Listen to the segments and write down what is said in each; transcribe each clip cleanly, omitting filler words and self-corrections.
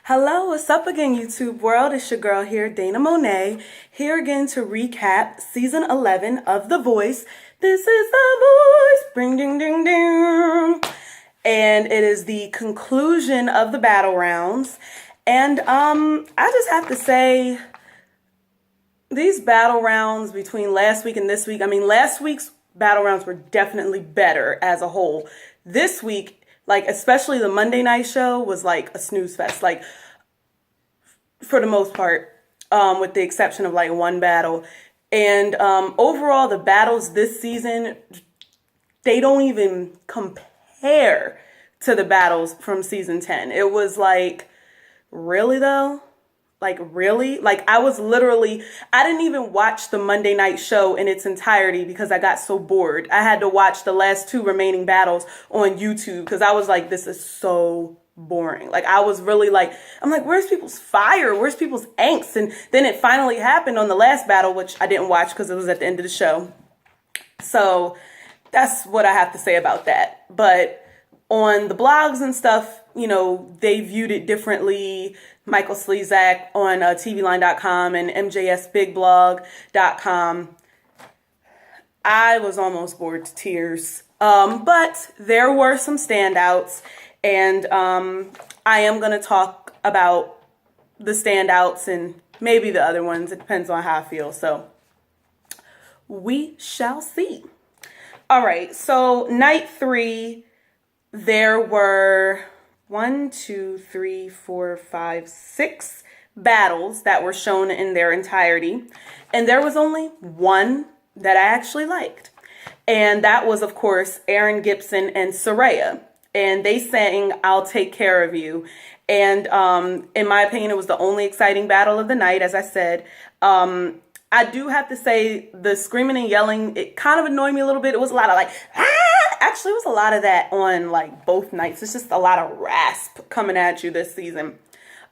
Hello, what's up again, YouTube world? It's your girl here, Dana Monet, here again to recap season 11 of The Voice. This is The Voice, bring ding ding ding. And it is the conclusion of the battle rounds. And I just have to say, these battle rounds between last week and this week, last week's battle rounds were definitely better as a whole. This week, especially the Monday night show was like a snooze fest, for the most part, with the exception of one battle. And overall, the battles this season, they don't even compare to the battles from season 10. It was really though? Really? I didn't even watch the Monday night show in its entirety because I got so bored. I had to watch the last two remaining battles on YouTube because I was like, this is so boring. I was really I'm like, where's people's fire? Where's people's angst? And then it finally happened on the last battle, which I didn't watch because it was at the end of the show. So that's what I have to say about that. But on the blogs and stuff, they viewed it differently. Michael Slezak on tvline.com and mjsbigblog.com. I was almost bored to tears. But there were some standouts, and I am going to talk about the standouts and maybe the other ones. It depends on how I feel. So we shall see. All right. So night 3, there were 6 battles that were shown in their entirety. And there was only one that I actually liked. And that was, of course, Aaron Gibson and Soraya. And they sang "I'll Take Care of You." And in my opinion, it was the only exciting battle of the night, as I said. I do have to say the screaming and yelling, it kind of annoyed me a little bit. It was a lot of ah! Actually, it was a lot of that on both nights. It's just a lot of rasp coming at you this season.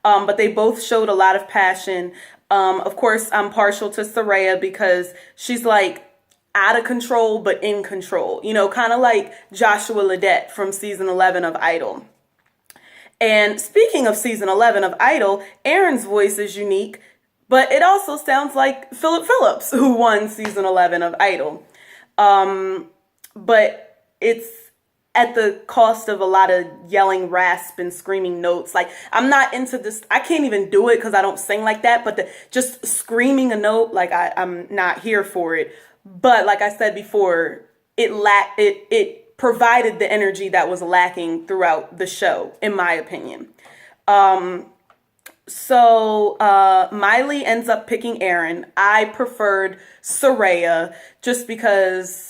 But they both showed a lot of passion. Of course, I'm partial to Soraya because she's out of control, but in control. Kind of like Joshua Ledette from season 11 of Idol. And speaking of season 11 of Idol, Aaron's voice is unique, but it also sounds like Philip Phillips, who won season 11 of Idol. But it's at the cost of a lot of yelling, rasp, and screaming notes. I'm not into this. I can't even do it because I don't sing like that. But just screaming a note, I'm not here for it. But like I said before, it provided the energy that was lacking throughout the show, in my opinion. So Miley ends up picking Aaron. I preferred Soraya just because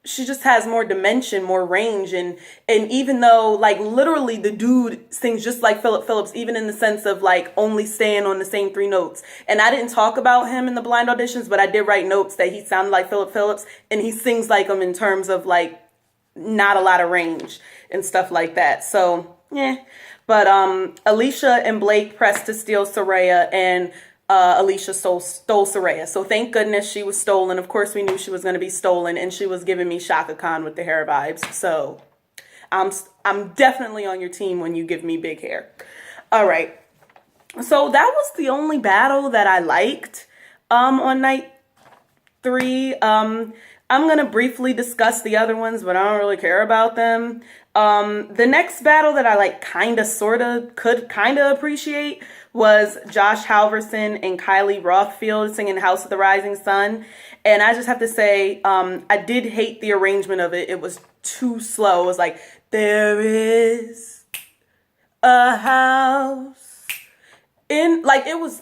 she just has more dimension, more range. And even though literally the dude sings just like Philip Phillips, even in the sense of only staying on the same 3 notes. And I didn't talk about him in the blind auditions, but I did write notes that he sounded like Philip Phillips and he sings like him in terms of not a lot of range and stuff like that. So, yeah. But Alicia and Blake pressed to steal Soraya, and Alicia stole Soraya. So thank goodness she was stolen. Of course, we knew she was going to be stolen, and she was giving me Shaka Khan with the hair vibes. So I'm definitely on your team when you give me big hair. All right. So that was the only battle that I liked on night 3. I'm going to briefly discuss the other ones, but I don't really care about them. The next battle that I could appreciate was Josh Halverson and Kylie Rothfeld singing "House of the Rising Sun." And I just have to say, I did hate the arrangement of it. It was too slow. It was there is a house in, it was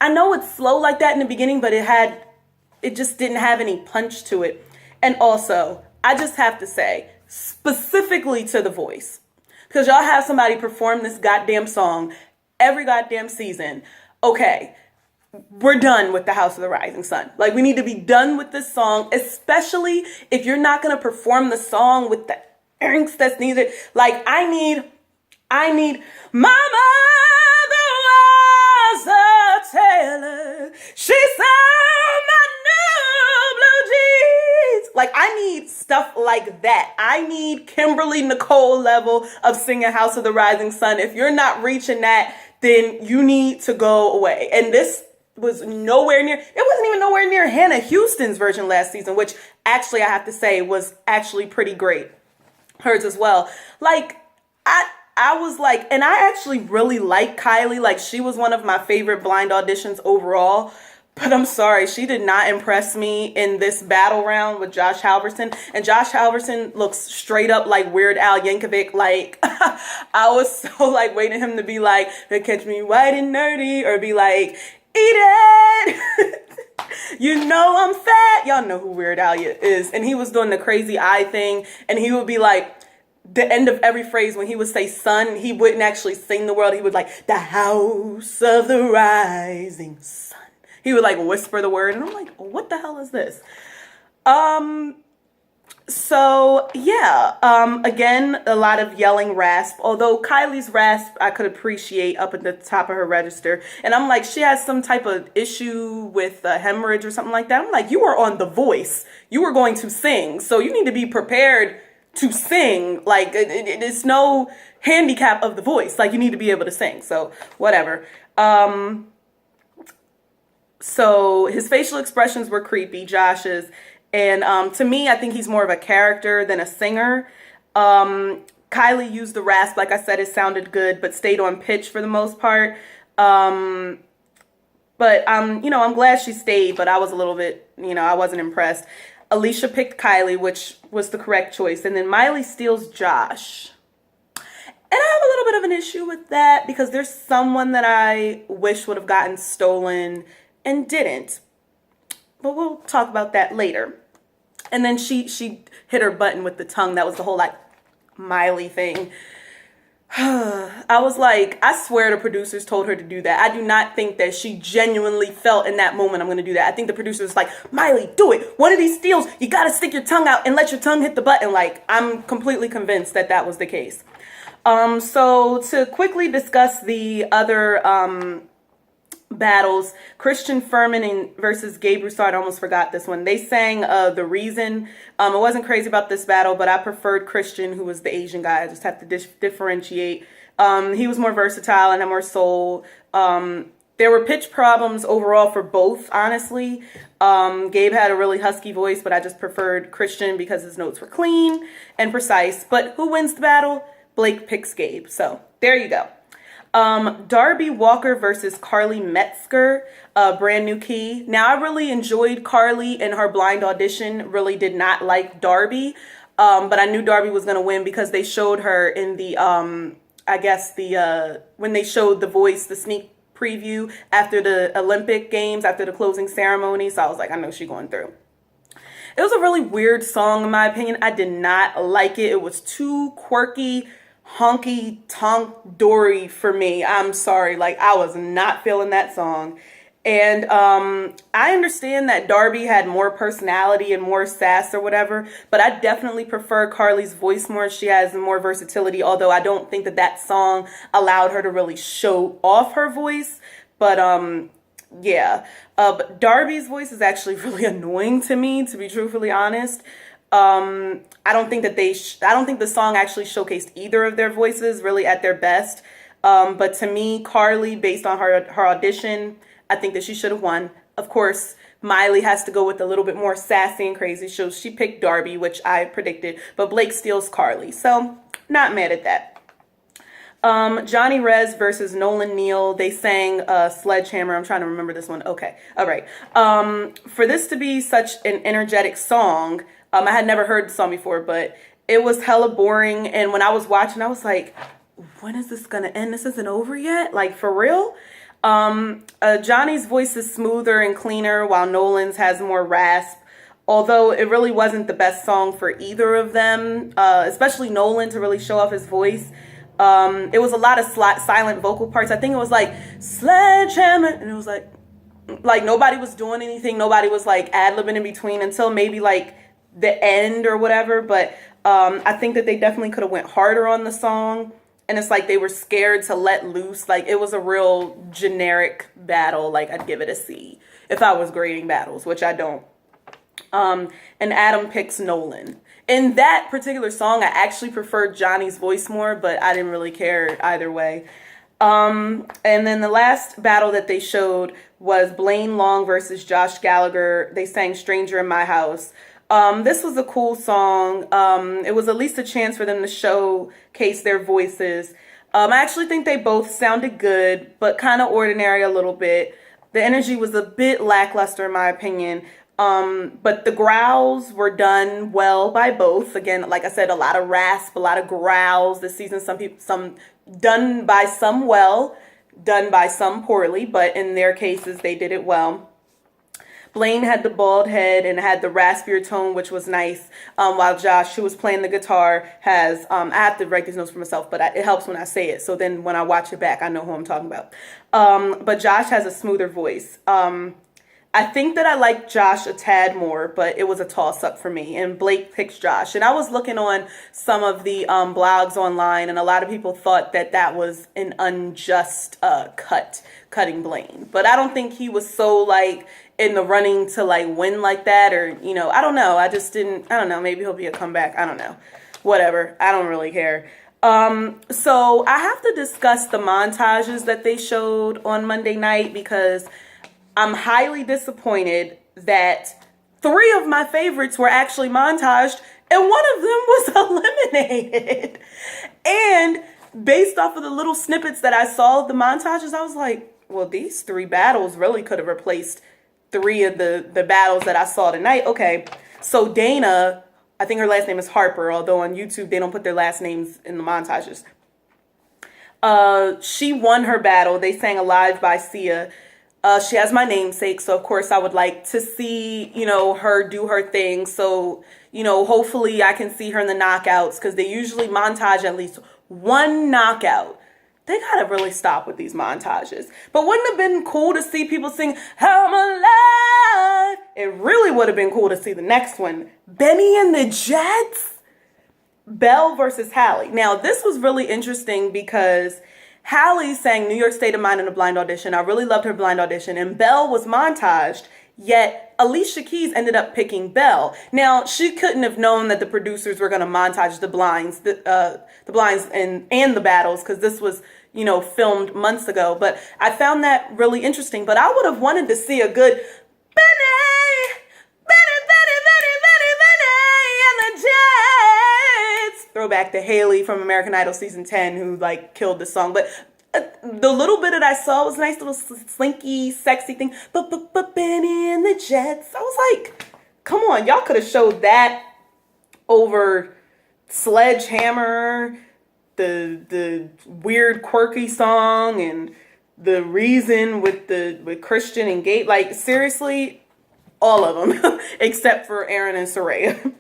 I know it's slow like that in the beginning, but it just didn't have any punch to it. And also, I just have to say, specifically to The Voice, because y'all have somebody perform this goddamn song every goddamn season. Okay, we're done with the House of the Rising Sun. We need to be done with this song, especially if you're not going to perform the song with the angst that's needed. I need, my mother was a tailor. She sewed my new blue jeans. I need stuff like that. I need Kimberly Nicole level of singing "House of the Rising Sun." If you're not reaching that, then you need to go away. And this was nowhere near, it wasn't even nowhere near Hannah Houston's version last season, which actually I have to say was actually pretty great. Hers as well. Like, I was like, and I actually really like Kylie. Like, she was one of my favorite blind auditions overall. But I'm sorry, she did not impress me in this battle round with Josh Halverson. And Josh Halverson looks straight up like Weird Al Yankovic. Like, I was so like waiting him to be like, catch me white and nerdy, or be like, eat it. You know I'm fat. Y'all know who Weird Al is. And he was doing the crazy eye thing. And he would be like, the end of every phrase, when he would say sun, he wouldn't actually sing the word. He would like, the house of the rising sun. He would like whisper the word. And I'm like, what the hell is this? So yeah, again, a lot of yelling rasp, although Kylie's rasp I could appreciate up at the top of her register. And I'm like, she has some type of issue with hemorrhage or something like that. I'm like, you were on The Voice. You were going to sing. So you need to be prepared to sing. Like, it's no handicap of the voice. Like, you need to be able to sing. So whatever. So his facial expressions were creepy, Josh's. And to me, I think he's more of a character than a singer. Kylie used the rasp. Like I said, it sounded good, but stayed on pitch for the most part. But you know, I'm glad she stayed, but I was a little bit, you know, I wasn't impressed. Alicia picked Kylie, which was the correct choice. And then Miley steals Josh. And I have a little bit of an issue with that because there's someone that I wish would have gotten stolen and didn't. But we'll talk about that later. And then she hit her button with the tongue. That was the whole like Miley thing. I was like, I swear the producers told her to do that. I do not think that she genuinely felt in that moment, I'm going to do that. I think the producers like, Miley, do it. One of these steals, you got to stick your tongue out and let your tongue hit the button. Like, I'm completely convinced that that was the case. So to quickly discuss the other battles, Christian Furman versus Gabe Broussard, I almost forgot this one. They sang The Reason. I wasn't crazy about this battle, but I preferred Christian, who was the Asian guy. I just have to differentiate. He was more versatile and had more soul. There were pitch problems overall for both, honestly. Gabe had a really husky voice, but I just preferred Christian because his notes were clean and precise. But who wins the battle? Blake picks Gabe. So there you go. Darby Walker versus Carly Metzker, Brand New Key. Now, I really enjoyed Carly in her blind audition. Really did not like Darby, but I knew Darby was going to win because they showed her in the, I guess, when they showed The Voice, the sneak preview after the Olympic Games, after the closing ceremony. So I was like, I know she's going through. It was a really weird song, in my opinion. I did not like it. It was too quirky, honky tonk dory for me. I'm sorry. Like, I was not feeling that song. And I understand that Darby had more personality and more sass or whatever, but I definitely prefer Carly's voice more. She has more versatility, although I don't think that that song allowed her to really show off her voice. But yeah, but Darby's voice is actually really annoying to me, to be truthfully honest. I don't think that I don't think the song actually showcased either of their voices really at their best. But to me, Carly, based on her audition, I think that she should have won. Of course, Miley has to go with a little bit more sassy and crazy. So she picked Darby, which I predicted, but Blake steals Carly. So not mad at that. Johnny Rez versus Nolan Neal. They sang Sledgehammer. I'm trying to remember this one. Okay. All right. For this to be such an energetic song, I had never heard the song before, but it was hella boring. And when I was watching, I was like, when is this going to end? This isn't over yet? Like, for real? Johnny's voice is smoother and cleaner, while Nolan's has more rasp. Although it really wasn't the best song for either of them, especially Nolan, to really show off his voice. It was a lot of silent vocal parts. I think it was like Sledgehammer, and it was like nobody was doing anything. Nobody was like ad-libbing in between until maybe like the end or whatever. But I think that they definitely could have went harder on the song. And it's like they were scared to let loose. Like, it was a real generic battle. Like, I'd give it a C if I was grading battles, which I don't. And Adam picks Nolan. In that particular song, I actually preferred Johnny's voice more, but I didn't really care either way. And then the last battle that they showed was Blaine Long versus Josh Gallagher. They sang Stranger in My House. This was a cool song. It was at least a chance for them to showcase their voices. I actually think they both sounded good, but kind of ordinary a little bit. The energy was a bit lackluster in my opinion. But the growls were done well by both. Again, like I said, a lot of rasp, a lot of growls this season. Some done by some well, done by some poorly, but in their cases, they did it well. Blaine had the bald head and had the raspier tone, which was nice, while Josh, who was playing the guitar, has, I have to write these notes for myself, but it helps when I say it, so then when I watch it back, I know who I'm talking about. But Josh has a smoother voice. I think that I like Josh a tad more, but it was a toss-up for me, and Blake picks Josh. And I was looking on some of the blogs online, and a lot of people thought that that was an unjust cutting Blaine. But I don't think he was so, like, in the running to, like, win like that, or, you know, I don't know. I don't know. Maybe he'll be a comeback. I don't know. Whatever. I don't really care. So I have to discuss the montages that they showed on Monday night, because I'm highly disappointed that 3 of my favorites were actually montaged and one of them was eliminated. And based off of the little snippets that I saw of the montages, I was like, well, these 3 battles really could have replaced 3 of the battles that I saw tonight. Okay, so Dana, I think her last name is Harper, although on YouTube they don't put their last names in the montages. She won her battle. They sang Alive by Sia. She has my namesake, so of course I would like to see, you know, her do her thing. So, you know, hopefully I can see her in the knockouts, because they usually montage at least 1 knockout. They gotta really stop with these montages. But wouldn't it have been cool to see people sing I'm Alive? It really would have been cool to see the next one. Benny and the Jets? Belle versus Hallie. Now, this was really interesting because Hallie sang New York State of Mind in a blind audition. I really loved her blind audition. And Belle was montaged, yet Alicia Keys ended up picking Belle. Now, she couldn't have known that the producers were going to montage the blinds, and the battles, because this was, you know, filmed months ago. But I found that really interesting. But I would have wanted to see a good Benny and the Jets. Throwback to Haley from American Idol season 10, who like killed the song. But the little bit that I saw was a nice little slinky, sexy thing. But Benny and the Jets. I was like, come on, y'all could have showed that over Sledgehammer, the weird quirky song, and the reason with Christian and Gate. Like, seriously, all of them except for Aaron and Saraya.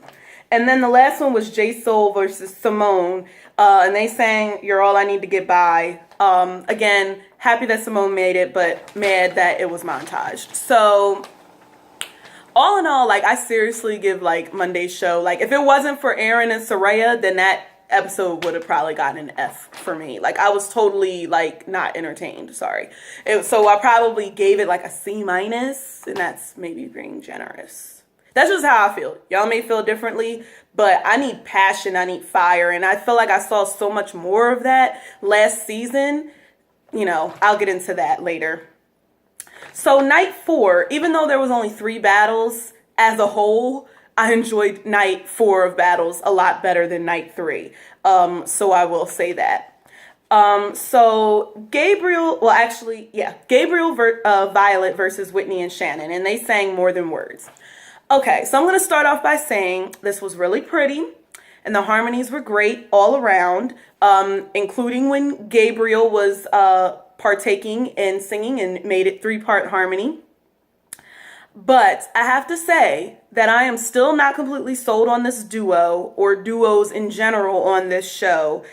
And then the last one was J Soul versus Simone, and they sang You're All I Need to Get By. Again, happy that Simone made it, but mad that it was montaged. So all in all, like, I seriously give like Monday's show, like, if it wasn't for Aaron and Saraya, then that episode would have probably gotten an F for me. Like, I was totally like not entertained. Sorry. So I probably gave it like a C-, and that's maybe being generous. That's just how I feel. Y'all may feel differently, but I need passion. I need fire. And I feel like I saw so much more of that last season. You know, I'll get into that later. So night 4, even though there was only 3 battles as a whole, I enjoyed night 4 of battles a lot better than night 3. So I will say that. So Gabriel, Violet versus Whitney and Shannon, and they sang More Than Words. Okay, so I'm going to start off by saying this was really pretty, and the harmonies were great all around, including when Gabriel was partaking in singing and made it 3-part harmony. But I have to say that I am still not completely sold on this duo, or duos in general on this show.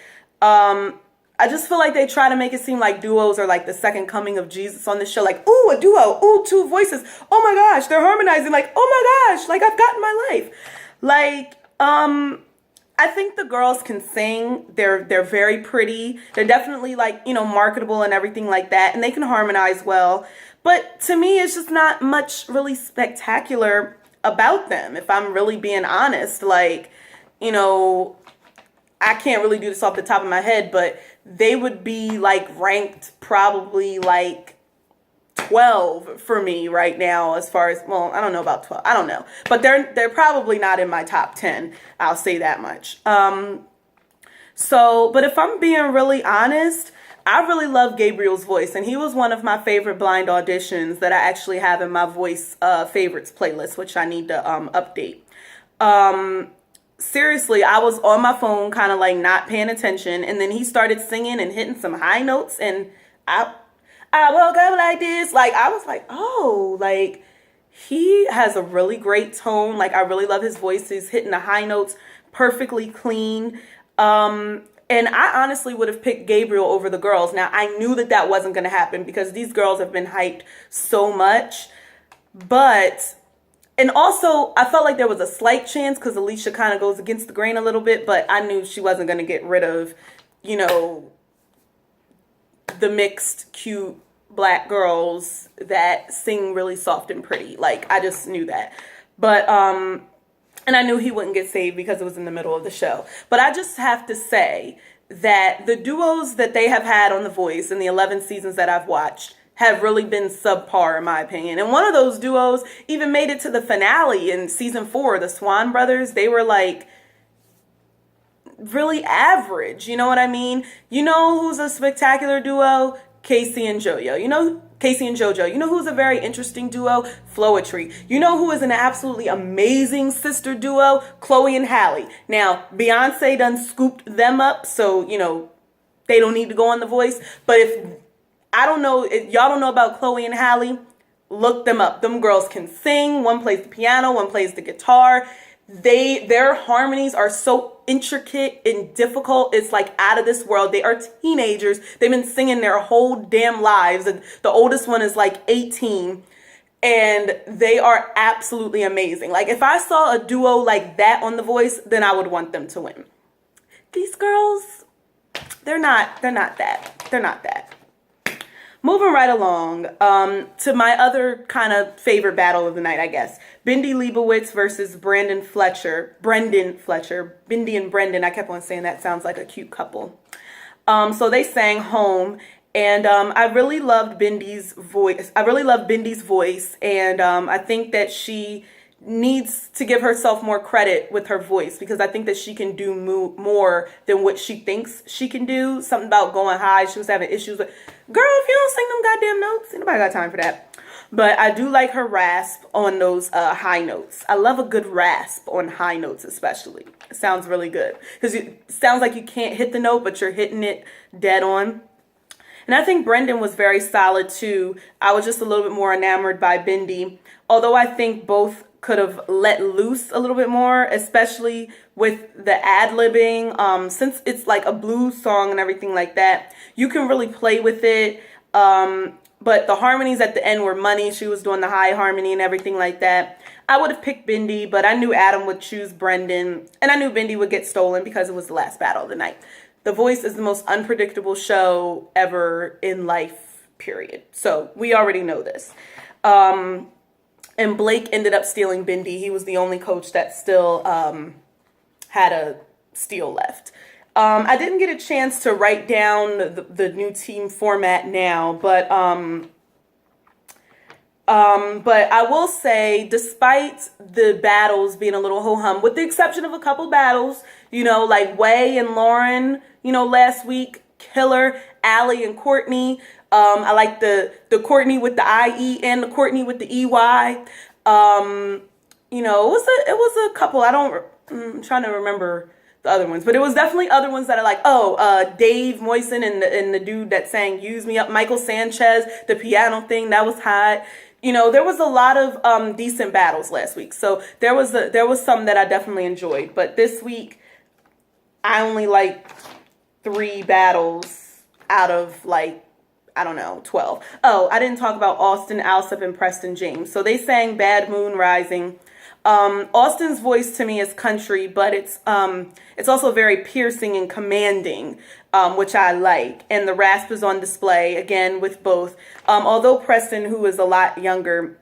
I just feel like they try to make it seem like duos are like the second coming of Jesus on this show. Like, ooh, a duo, ooh, 2 voices. Oh my gosh, they're harmonizing. Like, oh my gosh, like I've gotten my life. Like, I think the girls can sing. They're very pretty. They're definitely like, you know, marketable and everything like that. And they can harmonize well. But to me, it's just not much really spectacular about them, if I'm really being honest. Like, you know, I can't really do this off the top of my head, but they would be like ranked probably like 12 for me right now, as far as, well, I don't know about 12. I don't know. But they're probably not in my top 10. I'll say that much. But if I'm being really honest, I really love Gabriel's voice, and he was one of my favorite blind auditions that I actually have in my voice favorites playlist, which I need to update. Seriously, I was on my phone kind of like not paying attention, and then he started singing and hitting some high notes, and I woke up like this. Like, I was like, oh, like, he has a really great tone. Like, I really love his voice. He's hitting the high notes perfectly clean. And I honestly would have picked Gabriel over the girls. Now, I knew that wasn't going to happen because these girls have been hyped so much. And also, I felt like there was a slight chance because Alicia kind of goes against the grain a little bit, but I knew she wasn't going to get rid of, the mixed, cute black girls that sing really soft and pretty. Like, I just knew that. But, and I knew he wouldn't get saved because it was in the middle of the show. But I just have to say that the duos that they have had on The Voice in the 11 seasons that I've watched have really been subpar, in my opinion. And one of those duos even made it to the finale in season 4, the Swan Brothers. They were like really average. You know what I mean? You know who's a spectacular duo? Casey and JoJo. Casey and JoJo. You know who's a very interesting duo? Floetry. You know who is an absolutely amazing sister duo? Chloe and Halle. Now, Beyonce done scooped them up, so, they don't need to go on The Voice. But if y'all don't know about Chloe and Halle, look them up. Them girls can sing. One plays the piano, one plays the guitar. Their harmonies are so intricate and difficult. It's like out of this world. They are teenagers. They've been singing their whole damn lives. And the oldest one is like 18. And they are absolutely amazing. Like, if I saw a duo like that on The Voice, then I would want them to win. These girls, they're not that. Moving right along to my other kind of favorite battle of the night, I guess. Bhindi Leibowitz versus Brendan Fletcher. Bhindi and Brendan. I kept on saying that sounds like a cute couple. So they sang Home. And I really loved Bhindi's voice. And I think that she needs to give herself more credit with her voice, because I think that she can do more than what she thinks she can do. Something about going high. She was having issues with, girl, if you don't sing them goddamn notes, ain't nobody got time for that. But I do like her rasp on those high notes. I love a good rasp on high notes, especially. It sounds really good, because it sounds like you can't hit the note, but you're hitting it dead on. And I think Brendan was very solid too. I was just a little bit more enamored by Bhindi, although I think both could have let loose a little bit more, especially with the ad-libbing. Since it's like a blues song and everything like that, you can really play with it. But the harmonies at the end were money. She was doing the high harmony and everything like that. I would have picked Bhindi, but I knew Adam would choose Brendan, and I knew Bhindi would get stolen because it was the last battle of the night. The Voice is the most unpredictable show ever in life, period. So we already know this. And Blake ended up stealing Bhindi. He was the only coach that still had a steal left. I didn't get a chance to write down the new team format now, but I will say, despite the battles being a little ho-hum, with the exception of a couple battles, like Way and Lauren, last week, killer. Allie and Courtney. I like the Courtney with the IE and the Courtney with the EY. It was a couple. I'm trying to remember the other ones, but it was definitely other ones that are like, Dave Moisen and the dude that sang Use Me Up, Michael Sanchez, the piano thing, that was hot. There was a lot of decent battles last week. So there was some that I definitely enjoyed. But this week, I only liked 3 battles out of 12. Oh, I didn't talk about Austin, Alsop, and Preston James. So they sang Bad Moon Rising. Austin's voice to me is country, but it's also very piercing and commanding, which I like. And the rasp is on display, again, with both. Although Preston, who is a lot younger,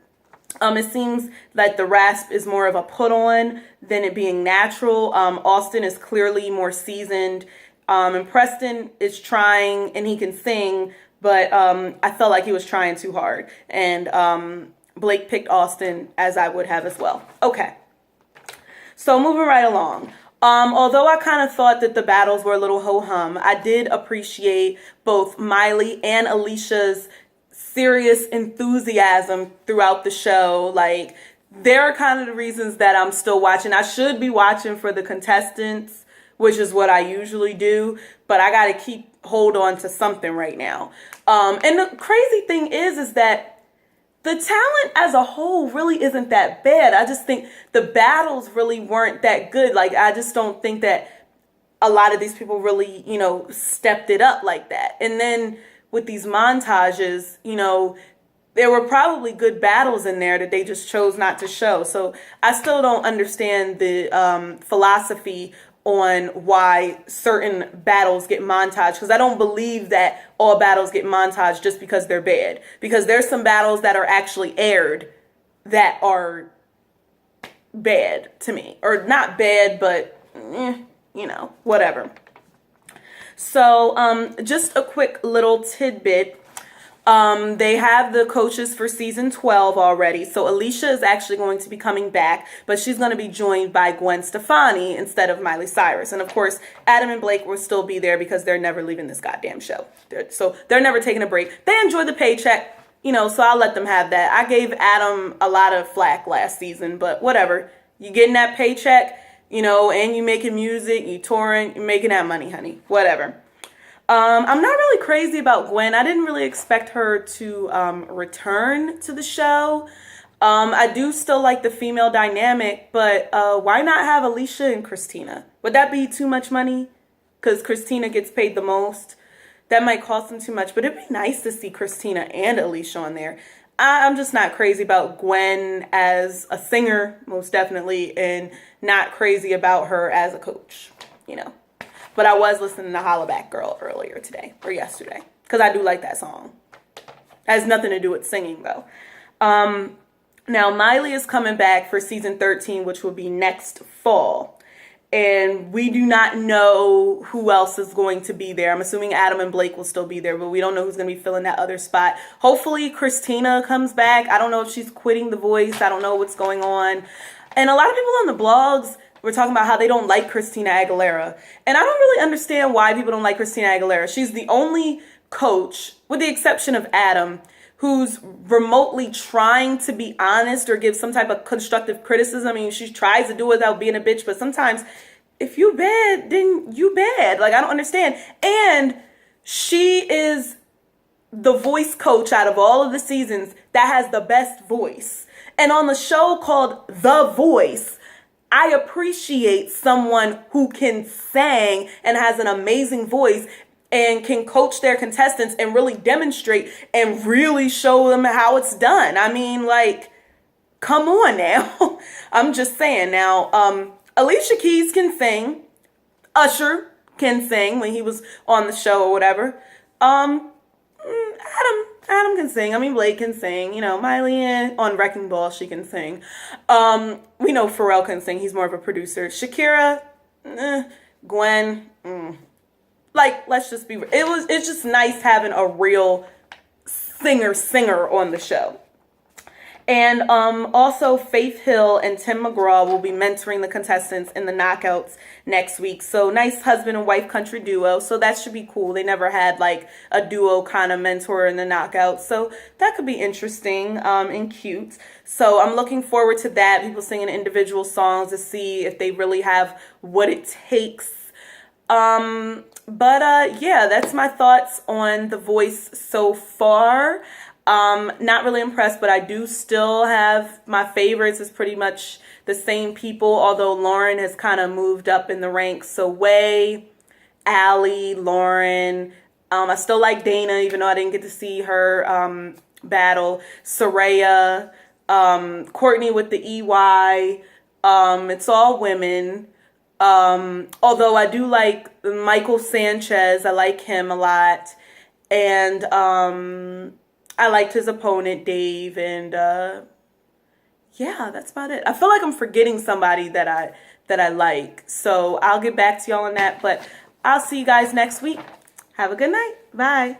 it seems that the rasp is more of a put on than it being natural. Austin is clearly more seasoned And Preston is trying and he can sing, but I felt like he was trying too hard. And Blake picked Austin, as I would have as well. Okay. So moving right along. Although I kind of thought that the battles were a little ho-hum, I did appreciate both Miley and Alicia's serious enthusiasm throughout the show. Like, they're kind of the reasons that I'm still watching. I should be watching for the contestants, which is what I usually do, but I got to hold on to something right now. And the crazy thing is that the talent as a whole really isn't that bad. I just think the battles really weren't that good. Like, I just don't think that a lot of these people really, stepped it up like that. And then with these montages, there were probably good battles in there that they just chose not to show. So I still don't understand the philosophy on why certain battles get montaged, because I don't believe that all battles get montaged just because they're bad, because there's some battles that are actually aired that are bad to me, or not bad, but whatever. So just a quick little tidbit. They have the coaches for season 12 already. So Alicia is actually going to be coming back, but she's going to be joined by Gwen Stefani instead of Miley Cyrus. And of course, Adam and Blake will still be there because they're never leaving this goddamn show. They're never taking a break. They enjoy the paycheck, so I'll let them have that. I gave Adam a lot of flack last season, but whatever. You getting that paycheck, and you making music, you touring, you're making that money, honey. Whatever. I'm not really crazy about Gwen. I didn't really expect her to return to the show. I do still like the female dynamic, but why not have Alicia and Christina? Would that be too much money? Because Christina gets paid the most. That might cost them too much, but it'd be nice to see Christina and Alicia on there. I'm just not crazy about Gwen as a singer, most definitely, and not crazy about her as a coach, But I was listening to Holla Back Girl earlier today, or yesterday, because I do like that song. It has nothing to do with singing, though. Now, Miley is coming back for season 13, which will be next fall. And we do not know who else is going to be there. I'm assuming Adam and Blake will still be there, but we don't know who's going to be filling that other spot. Hopefully, Christina comes back. I don't know if she's quitting The Voice. I don't know what's going on. And a lot of people on the blogs were talking about how they don't like Christina Aguilera. And I don't really understand why people don't like Christina Aguilera. She's the only coach, with the exception of Adam, who's remotely trying to be honest or give some type of constructive criticism. I mean, she tries to do it without being a bitch, but sometimes if you bad, then you bad. Like, I don't understand. And she is the voice coach out of all of the seasons that has the best voice. And on the show called The Voice, I appreciate someone who can sing and has an amazing voice and can coach their contestants and really demonstrate and really show them how it's done. I mean, like, come on now. I'm just saying. Now, Alicia Keys can sing. Usher can sing when he was on the show or whatever. Adam can sing. I mean, Blake can sing. Miley on Wrecking Ball, she can sing. We know Pharrell can sing. He's more of a producer. Shakira, Gwen, Like, let's just be, it's just nice having a real singer on the show. And also Faith Hill and Tim McGraw will be mentoring the contestants in the knockouts next week. So nice husband and wife country duo. So that should be cool. They never had like a duo kind of mentor in the knockouts. So that could be interesting and cute. So I'm looking forward to that. People singing individual songs to see if they really have what it takes. But yeah, that's my thoughts on The Voice so far. Not really impressed, but I do still have my favorites. It's pretty much the same people, although Lauren has kind of moved up in the ranks. So Way, Allie, Lauren. I still like Dana, even though I didn't get to see her battle. Soraya, Courtney with the EY. It's all women. Although I do like Michael Sanchez. I like him a lot. And I liked his opponent, Dave. And yeah, that's about it. I feel like I'm forgetting somebody that I like. So I'll get back to y'all on that. But I'll see you guys next week. Have a good night. Bye.